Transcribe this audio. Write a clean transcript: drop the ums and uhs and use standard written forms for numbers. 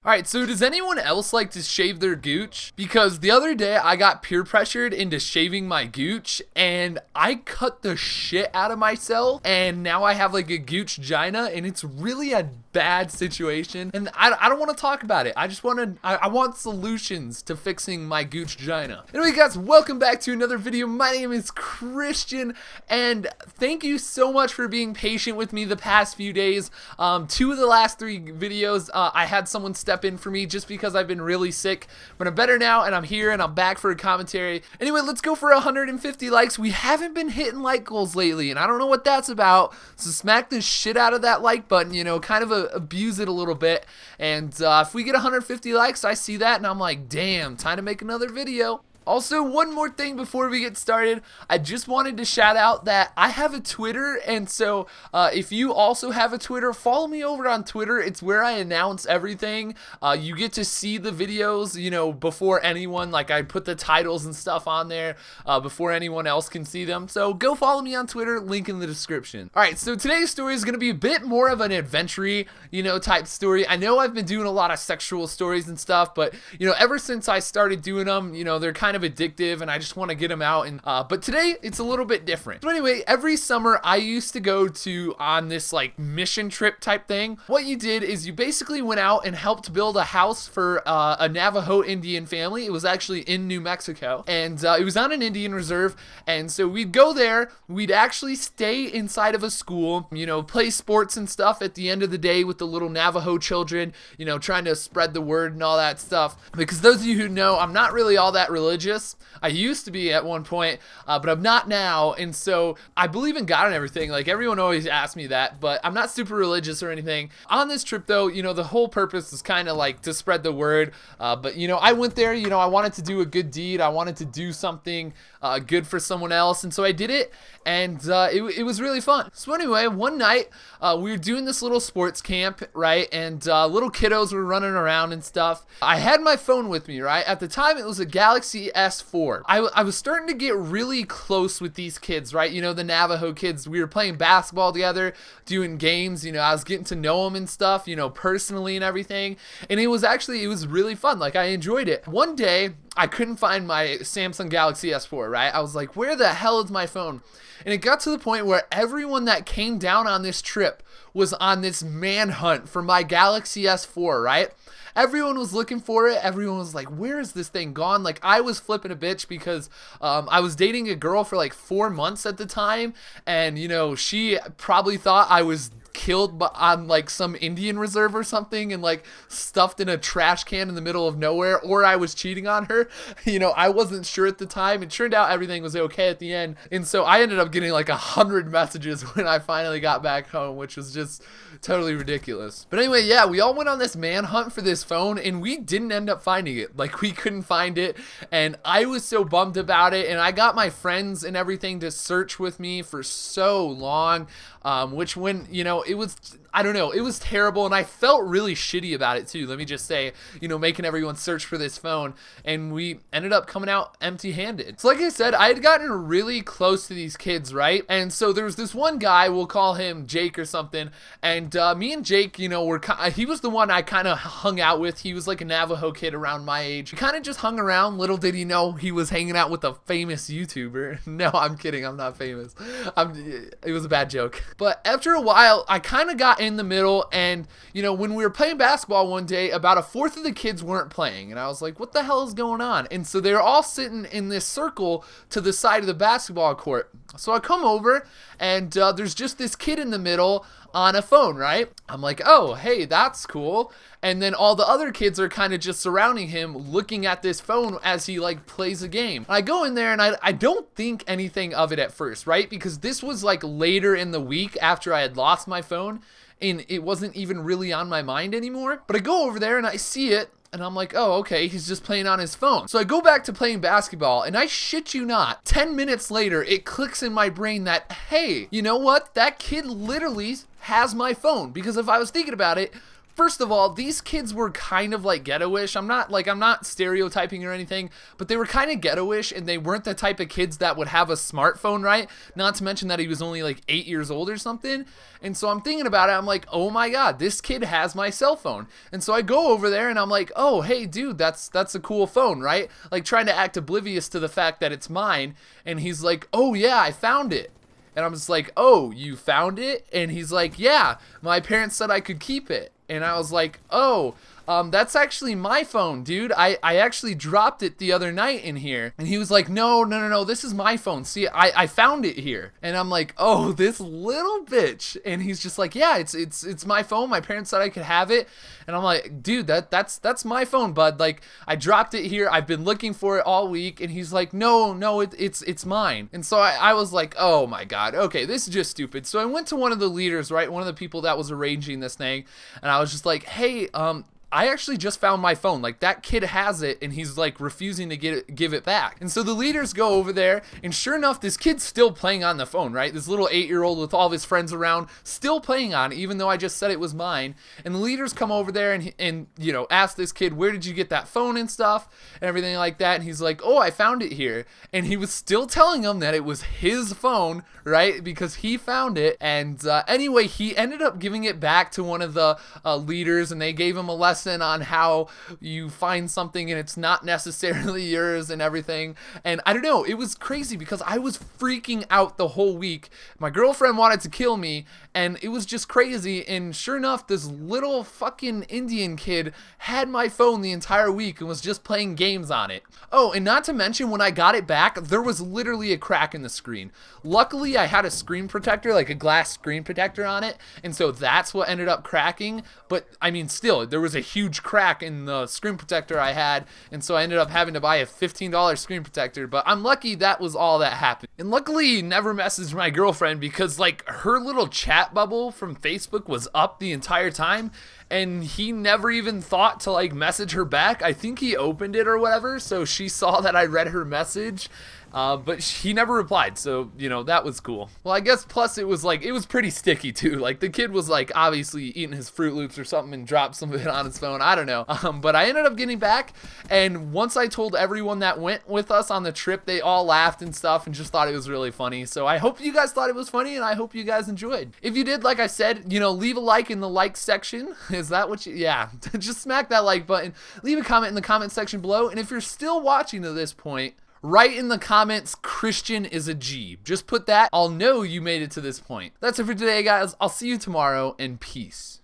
Alright, so does anyone else like to shave their gooch? Because the other day I got peer pressured into shaving my gooch and I cut the shit out of myself and now I have like a gooch gina and it's really a bad situation and I don't want to talk about it. I want solutions to fixing my gooch gina. Anyway guys, welcome back to another video. My name is Christian and thank you so much for being patient with me the past few days. Two of the last three videos I had someone step in for me just because I've been really sick, but I'm better now and I'm here and I'm back for a commentary. Anyway, let's go for 150 likes. We haven't been hitting like goals lately and I don't know what that's about, so smack the shit out of that like button, you know, kind of abuse it a little bit, and if we get 150 likes, I see that and I'm like, damn, time to make another video. Also, one more thing before we get started, I just wanted to shout out that I have a Twitter, and so if you also have a Twitter, follow me over on Twitter. It's where I announce everything. You get to see the videos, you know, before anyone, like I put the titles and stuff on there before anyone else can see them. So go follow me on Twitter, link in the description. Alright, so today's story is going to be a bit more of an adventure-y, you know, type story. I know I've been doing a lot of sexual stories and stuff, but, you know, ever since I started doing them, you know, they're kind of addictive and I just want to get them out, and but today it's a little bit different. So anyway, every summer I used to go on this like mission trip type thing. What you did is you basically went out and helped build a house for a Navajo Indian family. It was actually in New Mexico, and it was on an Indian reserve, and so we'd go there, we'd actually stay inside of a school, you know, play sports and stuff at the end of the day with the little Navajo children, you know, trying to spread the word and all that stuff. Because those of you who know, I'm not really all that religious. I used to be at one point, but I'm not now, and so I believe in God and everything. Like, everyone always asks me that, but I'm not super religious or anything. On this trip, though, you know, the whole purpose is kind of like to spread the word, but, you know, I went there, you know, I wanted to do a good deed. I wanted to do something good for someone else, and so I did it, and it was really fun. So anyway, one night, we were doing this little sports camp, right, and little kiddos were running around and stuff. I had my phone with me, right? At the time, it was a Galaxy S4. I was starting to get really close with these kids, right? You know, the Navajo kids. We were playing basketball together, doing games, you know, I was getting to know them and stuff, you know, personally and everything, and it was really fun. Like, I enjoyed it. One day, I couldn't find my Samsung Galaxy S4, right? I was like, where the hell is my phone? And it got to the point where everyone that came down on this trip was on this manhunt for my Galaxy S4, right? Everyone was looking for it. Everyone was like, where is this thing gone? Like, I was flipping a bitch because I was dating a girl for like 4 months at the time. And, you know, she probably thought I was killed on like some Indian reserve or something and like stuffed in a trash can in the middle of nowhere, or I was cheating on her. You know, I wasn't sure at the time. It turned out everything was okay at the end, and so I ended up getting like 100 messages when I finally got back home, which was just totally ridiculous. But anyway, yeah, we all went on this manhunt for this phone and we didn't end up finding it. Like, we couldn't find it, and I was so bummed about it, and I got my friends and everything to search with me for so long, which, when, you know, it was, I don't know, it was terrible, and I felt really shitty about it too. Let me just say, you know, making everyone search for this phone, and we ended up coming out empty-handed. So like I said, I had gotten really close to these kids, right? And so there was this one guy, we'll call him Jake or something, and me and Jake, you know, he was the one I kind of hung out with. He was like a Navajo kid around my age. We kind of just hung around. Little did he know he was hanging out with a famous YouTuber. No, I'm kidding. I'm not famous. It was a bad joke. But after a while, I kind of got in the middle, and, you know, when we were playing basketball one day, about a fourth of the kids weren't playing, and I was like, what the hell is going on? And so they were all sitting in this circle to the side of the basketball court. So I come over, and there's just this kid in the middle on a phone, right? I'm like, oh, hey, that's cool. And then all the other kids are kind of just surrounding him, looking at this phone as he like plays a game. I go in there and I don't think anything of it at first, right? Because this was like later in the week after I had lost my phone, and it wasn't even really on my mind anymore. But I go over there and I see it, and I'm like, oh, okay, he's just playing on his phone. So I go back to playing basketball, and I shit you not, 10 minutes later, it clicks in my brain that, hey, you know what? That kid literally has my phone. Because if I was thinking about it, First of all, these kids were kind of like ghetto-ish. I'm not stereotyping or anything, but they were kind of ghetto-ish, and they weren't the type of kids that would have a smartphone, right? Not to mention that he was only like 8 years old or something. And so I'm thinking about it. I'm like, oh my God, this kid has my cell phone. And so I go over there and I'm like, oh, hey, dude, that's a cool phone, right? Like trying to act oblivious to the fact that it's mine. And he's like, oh yeah, I found it. And I'm just like, oh, you found it? And he's like, yeah, my parents said I could keep it. And I was like, oh, that's actually my phone, dude. I actually dropped it the other night in here. And he was like, no, this is my phone. See, I found it here. And I'm like, oh, this little bitch. And he's just like, yeah, it's my phone. My parents said I could have it. And I'm like, dude, that's my phone, bud. Like, I dropped it here. I've been looking for it all week. And he's like, no, it's mine. And so I was like, oh my God, okay, this is just stupid. So I went to one of the leaders, right? One of the people that was arranging this thing. And I was just like, hey, I actually just found my phone. Like, that kid has it, and he's like refusing to give it back. And so the leaders go over there, and sure enough, this kid's still playing on the phone, right? This little 8-year-old with all of his friends around, still playing on it, even though I just said it was mine. And the leaders come over there and you know, ask this kid, where did you get that phone and stuff, and everything like that. And he's like, oh, I found it here. And he was still telling them that it was his phone, right? Because he found it. And anyway, he ended up giving it back to one of the leaders, and they gave him a lesson on how you find something and it's not necessarily yours and everything. And I don't know, it was crazy because I was freaking out the whole week. My girlfriend wanted to kill me, and it was just crazy. And sure enough, this little fucking Indian kid had my phone the entire week and was just playing games on it. Oh, and not to mention, when I got it back, there was literally a crack in the screen. Luckily, I had a screen protector, like a glass screen protector on it, and so that's what ended up cracking. But I mean, still, there was a huge crack in the screen protector I had, and so I ended up having to buy a $15 screen protector. But I'm lucky that was all that happened. And luckily, he never messaged my girlfriend, because like her little chat bubble from Facebook was up the entire time, and he never even thought to like message her back. I think he opened it or whatever, so she saw that I read her message. But he never replied, so, you know, that was cool. Well, I guess plus it was pretty sticky too. Like, the kid was like obviously eating his Fruit Loops or something and dropped some of it on his phone. I don't know. But I ended up getting back, and once I told everyone that went with us on the trip, they all laughed and stuff and just thought it was really funny. So I hope you guys thought it was funny, and I hope you guys enjoyed. If you did, like I said, you know, leave a like in the like section. Is that what you, yeah, just smack that like button. Leave a comment in the comment section below, and if you're still watching to this point, write in the comments, Christian is a G. Just put that. I'll know you made it to this point. That's it for today, guys. I'll see you tomorrow, and peace.